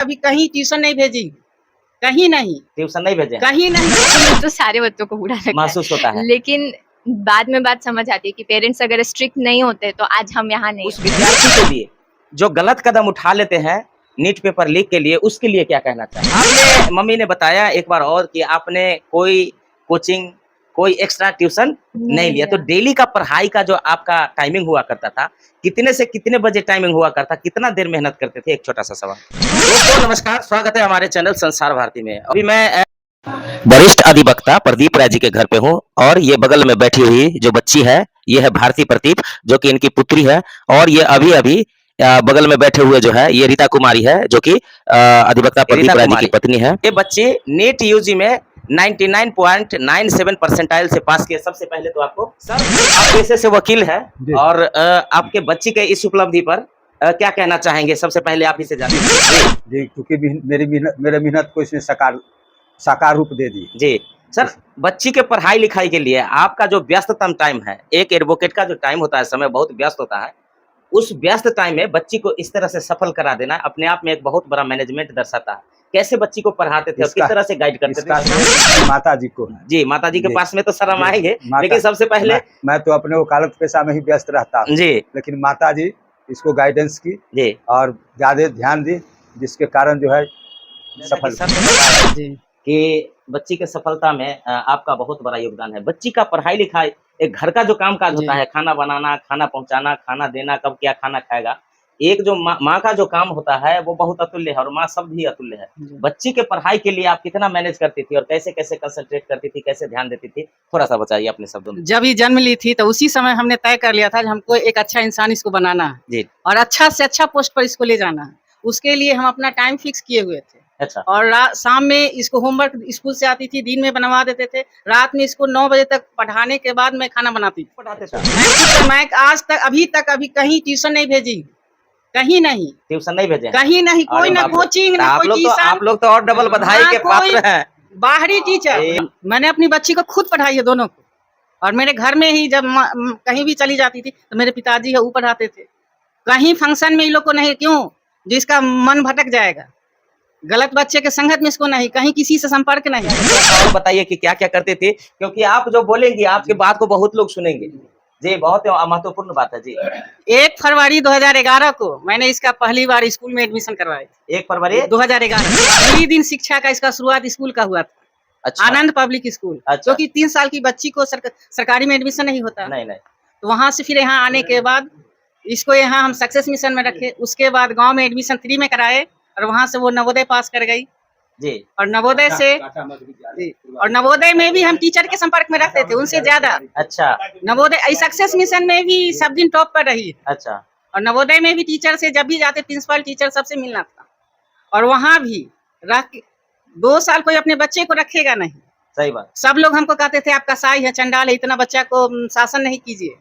अभी कहीं ट्यूशन नहीं भेजी, कहीं नहीं, ट्यूशन नहीं भेजे हैं? कहीं नहीं। तो सारे बच्चों को बुरा लगता महसूस होता है। लेकिन बाद में बात समझ आती है कि पेरेंट्स अगर स्ट्रिक्ट नहीं होते तो आज हम यहाँ नहीं उस विद्यार्थी के लिए जो गलत कदम उठा लेते हैं नीट पेपर लीक के लिए, उसके लिए क्या कहना चाहिए? आपने मम्मी ने बताया एक बार और कि आपने कोई कोचिंग, कोई एक्स्ट्रा ट्यूशन नहीं लिया, तो डेली का पढ़ाई का जो आपका टाइमिंग हुआ करता था, कितने से कितने बजे टाइमिंग हुआ करता, कितना देर मेहनत करते थे? एक छोटा सा सवाल। दोस्तों नमस्कार, स्वागत है हमारे चैनल संसार भारती में। अभी मैं वरिष्ठ अधिवक्ता प्रदीप राय जी के घर पे हूँ और ये बगल में बैठी हुई जो बच्ची है, ये है भारती प्रतीप, जो कि इनकी पुत्री है। और ये अभी अभी बगल में बैठे हुए जो है ये रीता कुमारी है, जो कि अधिवक्ता प्रदीप राय जी की पत्नी है। ये बच्ची नीट यूजी में 99.97 परसेंटाइल से पास किए। सबसे पहले तो आपको सर, आप पेशे से वकील है और आपके बच्ची के इस उपलब्धि पर क्या कहना चाहेंगे? सबसे पहले आप इसे जानिए जी, क्योंकि मेरे मेहनत को इसने साकार रूप दे दी जी। सर, बच्ची के पढ़ाई लिखाई के लिए आपका जो व्यस्ततम टाइम है, एक एडवोकेट का जो टाइम होता है, समय बहुत व्यस्त होता है, उस व्यस्त टाइम में बच्ची को इस तरह से सफल करा देना अपने आप में एक बहुत बड़ा मैनेजमेंट दर्शाता है। कैसे बच्ची को पढ़ाते थे और किस तरह से गाइड करते थे? माता जी को जी, माता जी के पास में तो सर हम आएंगे, लेकिन सबसे पहले मैं तो अपने वकालत पेशा में ही व्यस्त रहता हूं जी, लेकिन माता जी इसको गाइडेंस की जी और ज्यादा ध्यान दी, जिसके कारण जो है सफल जी कि बच्ची के सफलता में आपका बहुत बड़ा योगदान है। बच्ची का पढ़ाई लिखाई, एक घर का जो काम काज होता है, खाना बनाना, खाना पहुंचाना, खाना देना, कब क्या खाना खाएगा, एक जो माँ का जो काम होता है वो बहुत अतुल्य है और माँ सब भी अतुल्य है। बच्ची के पढ़ाई के लिए आप कितना मैनेज करती थी और कैसे कैसे कंसंट्रेट करती थी, कैसे ध्यान देती थी? थोड़ा सा बताइए अपने शब्दों में। जब ही जन्म ली थी तो उसी समय हमने तय कर लिया था कि हमको एक अच्छा इंसान इसको बनाना है जी, और अच्छा से अच्छा पोस्ट पर इसको ले जाना है। उसके लिए हम अपना टाइम फिक्स किए हुए थे। अच्छा। और शाम में इसको होमवर्क स्कूल से आती थी, दिन में बनवा देते थे, रात में इसको 9 बजे तक पढ़ाने के बाद मैं खाना बनाती थी। पढ़ाते थे? मैं आज तक अभी कहीं ट्यूशन नहीं भेजी, कहीं नहीं, ट्यूशन नहीं भेजे? कहीं नहीं, कोई ना कोचिंग ना कोई ट्यूशन। आप लोग तो और डबल बधाई के पात्र हैं। बाहरी टीचर मैंने अपनी बच्ची को खुद पढ़ाई है, दोनों को। और मेरे घर में ही जब कहीं भी चली जाती थी तो मेरे पिताजी है वो पढ़ाते थे। कहीं फंक्शन में इन लोग को नहीं, क्यों? जिसका मन भटक जाएगा, गलत बच्चे के संगत में इसको नहीं, कहीं किसी से संपर्क नहीं। और बताइए कि क्या क्या करते थे, क्योंकि आप जो बोलेंगे आपके बात को बहुत लोग सुनेंगे जी। बहुत महत्वपूर्ण बात है जी। 1 फरवरी 2011 को मैंने इसका पहली बार स्कूल में एडमिशन करवाया था। 1 फरवरी 2011 पहली दिन शिक्षा का इसका शुरुआत स्कूल का हुआ था। अच्छा। आनंद पब्लिक स्कूल। अच्छा। क्योंकि 3 साल की बच्ची को सरकारी में एडमिशन नहीं होता। नहीं नहीं। तो वहां से फिर यहाँ आने के बाद इसको यहाँ हम सक्सेस मिशन में रखे। उसके बाद गांव में एडमिशन 3 में कराए और वहां से वो नवोदय पास कर गई जी। और नवोदय से और नवोदय में भी हम टीचर के संपर्क में रखते थे उनसे ज्यादा। अच्छा। नवोदय सक्सेस मिशन में भी सब दिन टॉप पर रही। अच्छा। और नवोदय में भी टीचर से जब भी जाते, प्रिंसिपल टीचर सबसे मिलना था। और वहां भी रख 2 साल कोई अपने बच्चे को रखेगा नहीं। सही बात। सब लोग हमको कहते थे आपका साई है, चंडाल है, इतना बच्चा को शासन नहीं कीजिए,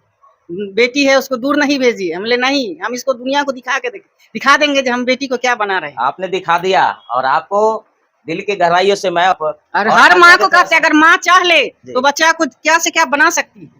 बेटी है उसको दूर नहीं भेजिए। हम बोले नहीं, हम इसको दुनिया को दिखा देंगे जो हम बेटी को क्या बना रहे हैं। आपने दिखा दिया और आपको दिल की गहराइयों से मैं और हर माँ को कहते अगर माँ चाह ले तो बच्चा को क्या से क्या बना सकती है।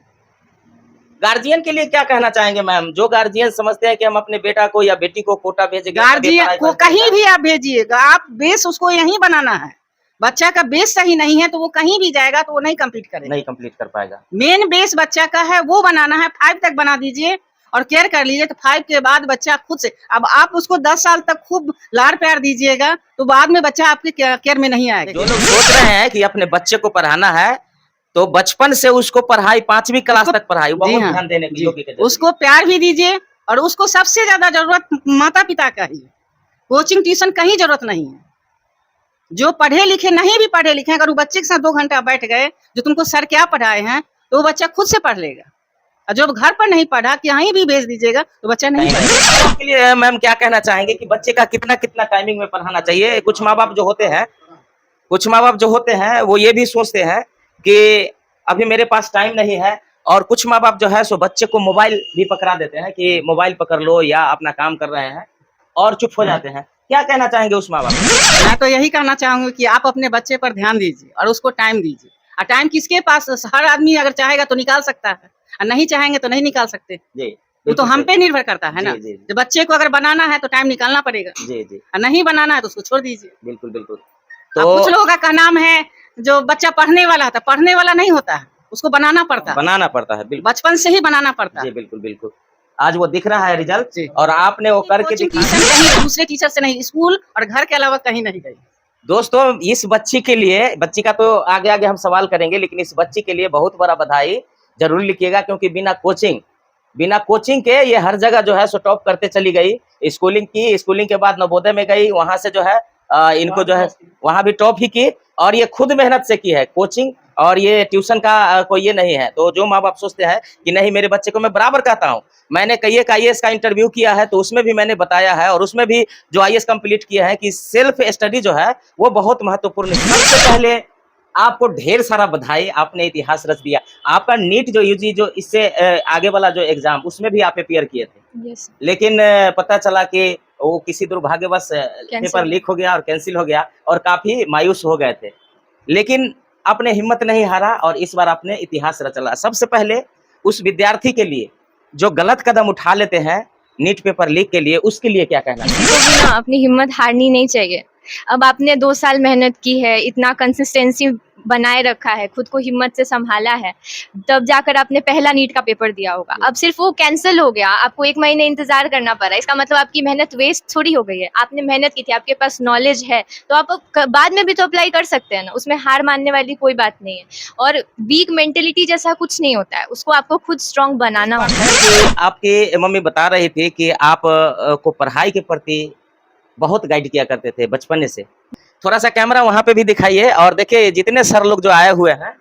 गार्जियन के लिए क्या कहना चाहेंगे मैम? जो गार्जियन समझते हैं कि हम अपने बेटा को या बेटी को कोटा भेजेंगे, गार्जियन को कहीं भी आप भेजिएगा, आप बेस उसको यहीं बनाना है। बच्चा का बेस सही नहीं है तो वो कहीं भी जाएगा तो वो नहीं कंप्लीट करेगा, नहीं कंप्लीट कर पाएगा। मेन बेस बच्चा का है वो बनाना है। 5 तक बना दीजिए और केयर कर लीजिए तो 5 के बाद बच्चा खुद से, अब आप उसको 10 साल तक खूब लाड़ प्यार दीजिएगा तो बाद में बच्चा आपके केयर में नहीं आएगा। जो लोग सोच रहे हैं कि अपने बच्चे को पढ़ाना है तो बचपन से उसको पढ़ाई, 5वीं क्लास तक पढ़ाई, बहुत ध्यान देने की योग्य। उसको प्यार भी दीजिए और उसको सबसे ज्यादा जरूरत माता पिता का ही। कोचिंग ट्यूशन कहीं जरूरत नहीं है। जो पढ़े लिखे नहीं भी पढ़े लिखे, अगर वो बच्चे के साथ 2 घंटा बैठ गए जो तुमको सर क्या पढ़ाए हैं तो वो बच्चा खुद से पढ़ लेगा। और जो घर पर नहीं पढ़ा कि यहीं भी भेज दीजिएगा तो बच्चा नहीं पढ़ेगा। के लिए मैम क्या कहना चाहेंगे कि बच्चे का कितना कितना टाइमिंग में पढ़ाना चाहिए? कुछ माँ बाप जो होते हैं वो ये भी सोचते हैं कि अभी मेरे पास टाइम नहीं है, और कुछ माँ बाप जो है सो बच्चे को मोबाइल भी पकड़ा देते हैं कि मोबाइल पकड़ लो या अपना काम कर रहे हैं और चुप हो जाते हैं। क्या कहना चाहेंगे उस माँ बाप? मैं तो यही कहना चाहूंगी कि आप अपने बच्चे पर ध्यान दीजिए और उसको टाइम दीजिए। और टाइम किसके पास, हर आदमी अगर चाहेगा तो निकाल सकता है और नहीं चाहेंगे तो नहीं निकाल सकते जी। वो तो बिल्कुल हम सही। पे निर्भर करता है ना। जी, जी, जो बच्चे को अगर बनाना है तो टाइम निकालना पड़ेगा, जी, जी, और नहीं बनाना है तो उसको छोड़ दीजिए। बिल्कुल, बिल्कुल। अब कुछ तो लोगों का नाम है, जो बच्चा पढ़ने वाला होता, पढ़ने वाला नहीं होता है, उसको बनाना पड़ता है, बनाना पड़ता है, बिल्कुल। बचपन से ही बनाना पड़ता जी, है। बिल्कुल, बिल्कुल। आज वो दिख रहा है रिजल्ट जी। और आपने वो करके कोचिंग दिखाया। ट्यूशन कहीं दूसरे टीचर से नहीं, स्कूल और घर के अलावा कहीं नहीं गई। दोस्तों इस बच्ची के लिए, बच्ची का तो आगे आगे हम सवाल करेंगे, लेकिन इस बच्ची के लिए बहुत बड़ा बधाई जरूर लिखिएगा, क्योंकि बिना कोचिंग के ये हर जगह जो है सो टॉप करते चली गई। स्कूलिंग के बाद नवोदय में गई, वहां से जो है इनको जो है वहां भी टॉप ही की, और ये खुद मेहनत से की है। कोचिंग और ये ट्यूशन का कोई ये नहीं है। तो जो माँ बाप सोचते हैं कि नहीं मेरे बच्चे को, मैं बराबर कहता हूँ, मैंने कई एक IAS का इंटरव्यू किया है, तो उसमें भी मैंने बताया है, और उसमें भी जो IAS कंप्लीट किया है, कि सेल्फ स्टडी जो है वो बहुत महत्वपूर्ण है। सबसे पहले आपको ढेर सारा बधाई, आपने इतिहास रच दिया। आपका नीट जो यूजी जो इससे आगे वाला जो एग्जाम, उसमें भी आप अपियर किए थे, यस लेकिन पता चला कि वो किसी दुर्भाग्यवश पेपर लीक हो गया और कैंसिल हो गया, और काफी मायूस हो गए थे। लेकिन आपने हिम्मत नहीं हारा और इस बार आपने इतिहास रचा। सबसे पहले उस विद्यार्थी के लिए जो गलत कदम उठा लेते हैं नीट पेपर लीक के लिए, उसके लिए क्या कहना किसी को भी ना अपनी हिम्मत हारनी नहीं चाहिए। अब आपने 2 साल मेहनत की है, इतना कंसिस्टेंसी बनाए रखा है, खुद को हिम्मत से संभाला है, तब जाकर आपने पहला नीट का पेपर दिया होगा। अब सिर्फ वो कैंसिल हो गया, आपको 1 महीने इंतजार करना पड़ा, इसका मतलब आपकी मेहनत वेस्ट थोड़ी हो गई है। आपने मेहनत की थी, आपके पास नॉलेज है, तो आप बाद में भी तो अप्लाई कर सकते हैं ना, उसमें हार मानने वाली कोई बात नहीं है। और वीक मेंटेलिटी जैसा कुछ नहीं होता है, उसको आपको खुद स्ट्रांग बनाना होता है। कि आपकी मम्मी बता रही थी कि आप को पढ़ाई के प्रति बहुत गाइड किया करते थे बचपन से। थोड़ा सा कैमरा वहां पे भी दिखाइए, और देखिए जितने सर लोग जो आए हुए हैं,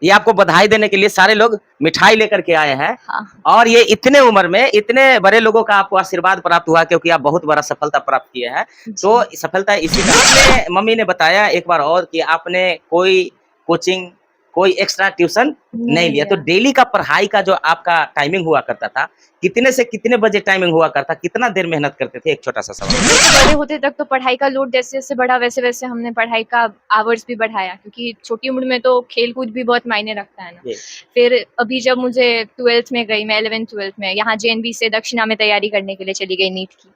ये आपको बधाई देने के लिए सारे लोग मिठाई लेकर के आए हैं। हाँ। और ये इतने उम्र में इतने बड़े लोगों का आपको आशीर्वाद प्राप्त हुआ, क्योंकि आप बहुत बड़ा सफलता प्राप्त किए हैं। तो सफलता इसी का। आपने, मम्मी ने बताया एक बार और कि आपने कोई कोचिंग, कोई एक्स्ट्रा ट्यूशन नहीं लिया। तो डेली का पढ़ाई का जो आपका टाइमिंग हुआ करता था, कितने से कितने बजे टाइमिंग हुआ करता, कितना देर मेहनत करते थे? एक छोटा सा सवाल। जैसे बड़े होते तक तो पढ़ाई का लोड जैसे जैसे बढ़ा, वैसे वैसे हमने पढ़ाई का आवर्स भी बढ़ाया, क्योंकि छोटी उम्र में तो खेल कूद भी बहुत मायने रखता है ना। जी। फिर अभी जब मुझे 12th में गई, मैं 11th 12th में यहाँ JNV से दक्षिणा में तैयारी करने के लिए चली गई नीट की,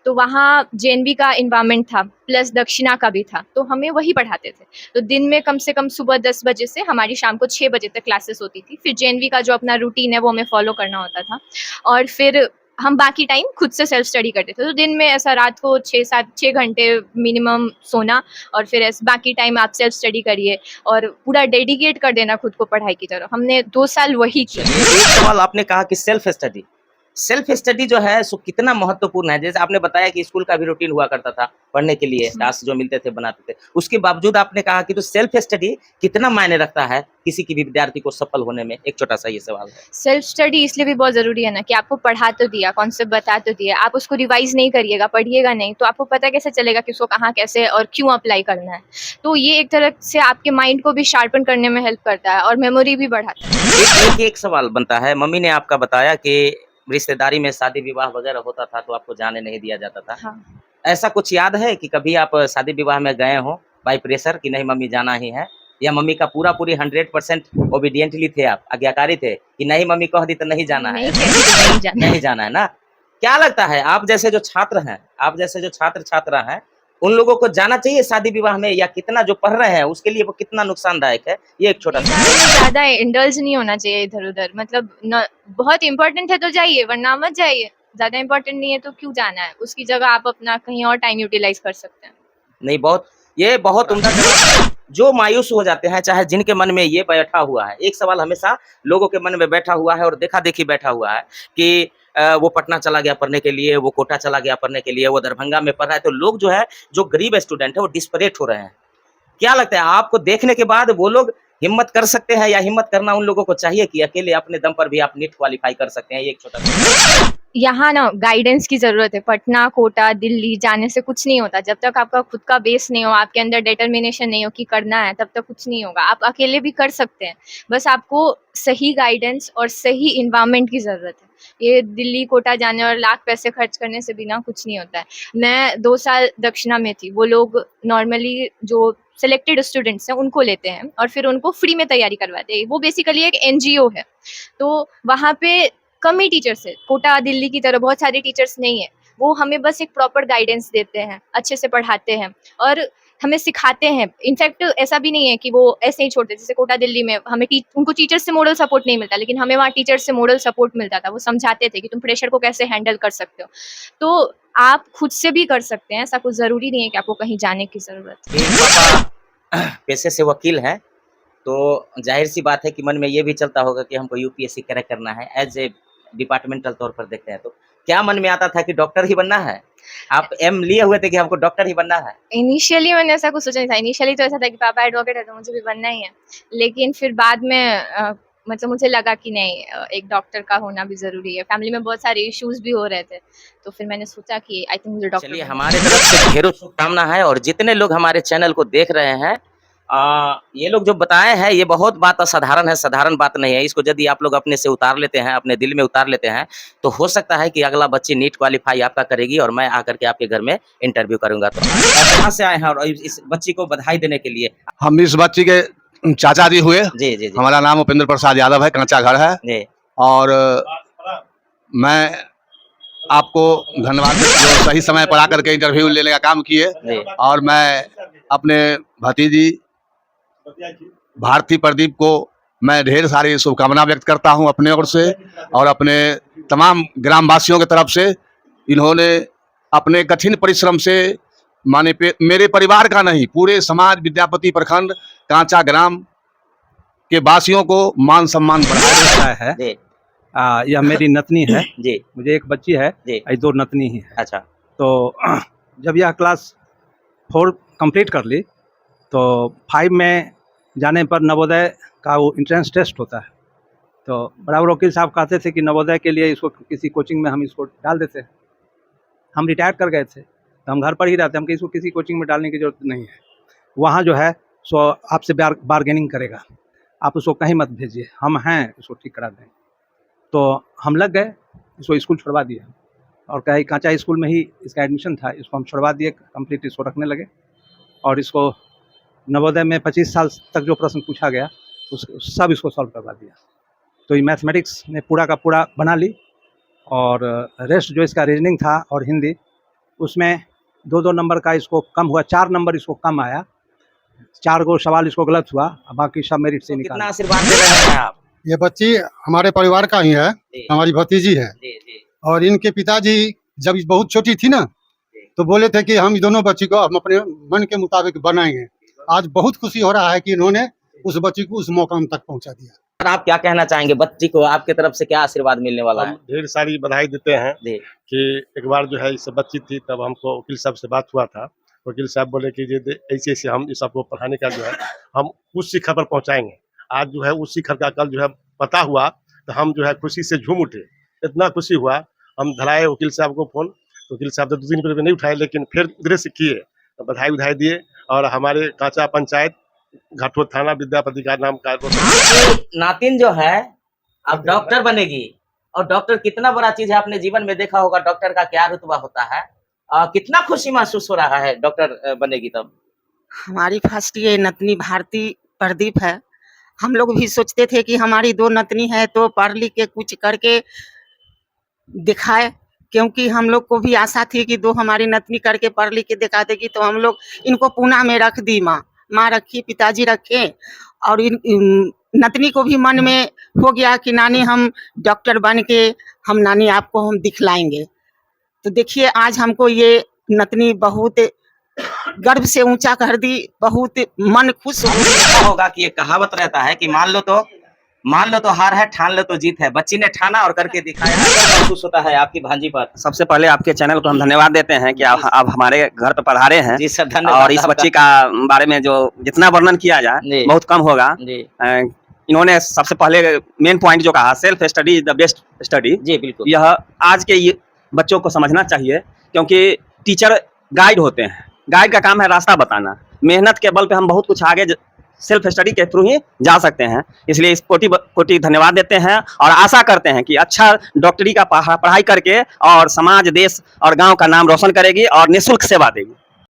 तो वहाँ JNV का इन्वायरमेंट था प्लस दक्षिणा का भी था, तो हमें वही पढ़ाते थे। तो दिन में कम से कम सुबह 10 बजे से हमारी शाम को 6 बजे तक क्लासेस होती थी। फिर JNV का जो अपना रूटीन है वो हमें फॉलो करना होता था, और फिर हम बाकी टाइम खुद से सेल्फ स्टडी करते थे। तो दिन में ऐसा रात को 6 घंटे मिनिमम सोना, और फिर ऐसे बाकी टाइम आप सेल्फ स्टडी करिए और पूरा डेडिकेट कर देना खुद को पढ़ाई की तरफ। हमने 2 साल वही किया। एक सवाल आपने कहा कि सेल्फ स्टडी जो है सो कितना महत्वपूर्ण है। जैसे आपने बताया कि स्कूल का भी रूटीन हुआ करता था पढ़ने के लिए, टास्क जो मिलते थे बनाते थे, उसके बावजूद आपने कहा कि तो सेल्फ स्टडी कितना मायने रखता है किसी की भी विद्यार्थी को सफल होने में? एक छोटा सा ये सवाल है। सेल्फ स्टडी इसलिए भी बहुत ज़रूरी है ना कि आपको पढ़ा तो दिया, कॉन्सेप्ट बता तो दिया, आप उसको रिवाइज नहीं करिएगा, पढ़िएगा नहीं, तो आपको पता कैसे चलेगा कि उसको कहाँ, कैसे और क्यों अप्लाई करना है। तो ये एक तरह से आपके माइंड को भी शार्पन करने में हेल्प करता है और मेमोरी भी बढ़ाता है। एक सवाल बनता है, मम्मी ने आपका बताया कि रिश्तेदारी में शादी विवाह वगैरह होता था तो आपको जाने नहीं दिया जाता था। हाँ। ऐसा कुछ याद है कि कभी आप शादी विवाह में गए हो बाय प्रेशर कि नहीं मम्मी जाना ही है, या मम्मी का पूरी 100% ओबीडियंटली थे आप, आज्ञाकारी थे कि नहीं मम्मी कह दी तो नहीं जाना है? नहीं कहती तो नहीं जाना। नहीं जाना है ना। क्या लगता है आप जैसे जो छात्र हैं, आप जैसे जो छात्र छात्रा हैं, उन लोगों को जाना चाहिए शादी विवाह में, या कितना जो पढ़ रहे हैं उसके लिए वो कितना नुकसानदायक है? ये एक छोटा सा। ज़्यादा इंडल्ज नहीं होना चाहिए इधर-उधर, मतलब न, बहुत इम्पोर्टेंट है तो जाइए, वरना मत जाइए। ज़्यादा इम्पोर्टेंट नहीं है तो क्यों जाना है? उसकी जगह आप अपना कहीं और टाइम यूटिलाइज कर सकते हैं। नहीं, ये बहुत उम्दा जवाब है। जो मायूस हो जाते हैं, चाहे जिनके मन में ये बैठा हुआ है, एक सवाल हमेशा लोगों के मन में बैठा हुआ है और देखा-देखी बैठा हुआ है कि वो पटना चला गया पढ़ने के लिए, वो कोटा चला गया पढ़ने के लिए, वो दरभंगा में पढ़ रहा है, तो लोग जो है, जो गरीब स्टूडेंट है, वो डिस्परेट हो रहे हैं। क्या लगता है आपको देखने के बाद वो लोग हिम्मत कर सकते हैं, या हिम्मत करना उन लोगों को चाहिए कि अकेले अपने दम पर भी आप नीट क्वालिफाई कर सकते हैं? ये एक छोटा सा। यहाँ ना गाइडेंस की ज़रूरत है। पटना, कोटा, दिल्ली जाने से कुछ नहीं होता। जब तक आपका खुद का बेस नहीं हो, आपके अंदर डिटर्मिनेशन नहीं हो कि करना है, तब तक कुछ नहीं होगा। आप अकेले भी कर सकते हैं, बस आपको सही गाइडेंस और सही एनवायरनमेंट की ज़रूरत है। ये दिल्ली, कोटा जाने और लाख पैसे खर्च करने से बिना कुछ नहीं होता है। मैं 2 साल दक्षिणा में थी। वो लोग नॉर्मली जो सेलेक्टेड स्टूडेंट्स हैं उनको लेते हैं और फिर उनको फ्री में तैयारी करवाते हैं। वो बेसिकली एक NGO है। तो वहाँ पे कम ही टीचर्स है, कोटा दिल्ली की तरह बहुत सारे टीचर्स नहीं है। वो हमें बस एक प्रॉपर गाइडेंस देते हैं, अच्छे से पढ़ाते हैं और हमें सिखाते हैं। इनफैक्ट ऐसा भी नहीं है कि वो ऐसे ही छोड़ते, जैसे कोटा दिल्ली में हमें उनको टीचर्स से मोरल सपोर्ट नहीं मिलता, लेकिन हमें वहाँ टीचर्स से मोरल सपोर्ट मिलता था। वो समझाते थे कि तुम प्रेशर को कैसे हैंडल कर सकते हो, तो आप खुद से भी कर सकते हैं। ऐसा कुछ ज़रूरी नहीं है कि आपको कहीं जाने की ज़रूरत है। पापा पेशे से वकील हैं, तो जाहिर सी बात है कि मन में ये भी चलता होगा कि हमको यूपीएससी क्रैक करना है। एज ए डिपार्टमेंटल तौर पर देखते हैं तो क्या मन में आता था कि डॉक्टर ही बनना है? आप एम लिए हुए थे कि हमको डॉक्टर ही बनना है? इनिशियली मैंने ऐसा कुछ सोचा नहीं था। इनिशियली तो ऐसा था कि पापा एडवोकेट है तो मुझे भी बनना ही है, लेकिन फिर बाद में मतलब मुझे लगा कि नहीं, एक डॉक्टर का होना भी ज़रूरी है। फैमिली में बहुत सारे इश्यूज भी हो रहे थे, तो फिर मैंने सोचा कि आई थिंक मुझे डॉक्टर चलिए, बनना हमारे तरफ से ढेरों शुभकामना है और जितने लोग हमारे चैनल को देख रहे हैं, ये लोग जो बताए हैं ये बहुत बात असाधारण है, साधारण बात नहीं है। इसको यदि आप लोग अपने से उतार लेते हैं, अपने दिल में उतार लेते हैं, तो हो सकता है कि अगला बच्ची नीट क्वालिफाई आपका करेगी और मैं आकर के आपके घर में इंटरव्यू करूंगा। तो आप कहाँ से आए हैं और इस बच्ची को बधाई देने के लिए? हम इस बच्ची के चाचा जी हुए। जी जी जी हमारा नाम उपेंद्र प्रसाद यादव है, कांचा घर है। जी और मैं आपको धन्यवाद देता हूं, जो सही समय पर आकर के इंटरव्यू लेने का काम किए। जी और मैं अपने भतीजी भारती प्रदीप को मैं ढेर सारी शुभकामना व्यक्त करता हूं अपने ओर से और अपने तमाम ग्रामवासियों की तरफ से। इन्होंने अपने कठिन परिश्रम से माने मेरे परिवार का नहीं, पूरे समाज, विद्यापति प्रखंड, कांचा ग्राम के वासियों को मान सम्मान बढ़ाया है। जी यह मेरी नतनी है। जी मुझे एक बच्ची है, जी। ये 2 नतनी ही है। अच्छा, तो जब यह क्लास 4 कंप्लीट कर ली तो 5 में जाने पर नवोदय का वो एंट्रेंस टेस्ट होता है। तो बराबर वकील साहब कहते थे कि नवोदय के लिए इसको किसी कोचिंग में हम इसको डाल देते हैं। हम रिटायर कर गए थे तो हम घर पर ही रहते, हम इसको किसी कोचिंग में डालने की ज़रूरत नहीं है। वहाँ जो है सो आपसे बार्गेनिंग करेगा, आप उसको कहीं मत भेजिए, हम हैं, इसको ठीक करा दें। तो हम लग गए, इसको स्कूल छुड़वा दिए और कहीं कांचा स्कूल में ही इसका एडमिशन था, इसको हम छुड़वा दिए, कंप्लीट इसको रखने लगे। और इसको नवोदय में 25 साल तक जो प्रश्न पूछा गया उस सब इसको सॉल्व करवा दिया। तो ये मैथमेटिक्स ने पूरा का पूरा बना ली और रेस्ट जो इसका रीजनिंग था और हिंदी, उसमें 2-2 नंबर का इसको कम हुआ, 4 नंबर इसको कम आया, 4 गो सवाल इसको गलत हुआ, बाकी सब मेरिट से कितना निकाला। आशीर्वाद दे रहे हैं आप? ये बच्ची हमारे परिवार का ही है, जी हमारी भतीजी है। जी जी और इनके पिताजी जब ये बहुत छोटी थी ना, तो बोले थे कि हम दोनों बच्ची को हम अपने मन के मुताबिक बनाएंगे। आज बहुत खुशी हो रहा है कि इन्होंने उस बच्ची को उस मुकाम तक पहुंचा दिया। और आप क्या कहना चाहेंगे बच्ची को, आपके तरफ से क्या आशीर्वाद मिलने वाला है? हम ढेर सारी बधाई देते हैं जी कि एक बार जो है इससे बच्ची थी तब हमको वकील साहब से बात हुआ था। वकील साहब बोले कि ऐसे ऐसे हम इस सबको पढ़ाने का जो है हम उस शिखर पर पहुंचाएंगे। आज जो है उस शिखर का कल जो है पता हुआ तो हम जो है खुशी से झूम उठे, इतना खुशी हुआ। हम धराए वकील साहब को फ़ोन, तो वकील साहब तो 2 दिन पहले नहीं उठाए, लेकिन फिर धीरे से किए, तो बधाई दिए। और हमारे कांचा पंचायत घाटो थाना विद्यापति का नाम का आपकी नातिन जो है अब डॉक्टर बनेगी, और डॉक्टर कितना बड़ा चीज है, आपने जीवन में देखा होगा डॉक्टर का क्या रुतबा होता है। कितना खुशी महसूस हो रहा है डॉक्टर बनेगी तब? हमारी फर्स्ट ये नतनी भारती प्रदीप है। हम लोग भी सोचते थे कि हमारी 2 नतनी है तो पढ़ लिख के कुछ करके दिखाए, क्योंकि हम लोग को भी आशा थी कि 2 हमारी नतनी करके पढ़ लिख के दिखा देगी। तो हम लोग इनको पूना में रख दी, माँ रखी, पिताजी रखे, और इन नतनी को भी मन में हो गया कि नानी हम डॉक्टर बन के हम नानी आपको हम दिखलाएंगे। तो देखिए आज हमको ये नतनी बहुत गर्व से ऊंचा कर दी, बहुत मन खुश हो गया। ऐसा होगा कि ये कहावत रहता है कि मान लो तो हार है, ठान लो तो जीत है। बच्ची ने ठाना और करके दिखाया। क्या महसूस होता है आपकी भांजी पर? सबसे पहले आपके चैनल को हम धन्यवाद देते हैं कि आप हमारे घर पे पधारे हैं। जी सर, धन्यवाद। और इस बच्ची का बारे में जो जितना वर्णन किया जाए जी। बहुत कम होगा। जी इन्होंने सबसे पहले मेन पॉइंट जो कहा, self study is the best study. जी बिल्कुल। यह आज के बच्चों को समझना चाहिए, क्योंकि टीचर गाइड होते हैं, गाइड का काम है रास्ता बताना। मेहनत के बल पे हम बहुत कुछ आगे सेल्फ स्टडी के थ्रू ही जा सकते हैं। इसलिए इस कोटि धन्यवाद देते हैं और आशा करते हैं कि अच्छा डॉक्टरी का पढ़ाई करके और समाज, देश और गांव का नाम रोशन करेगी और निःशुल्क सेवा देगी।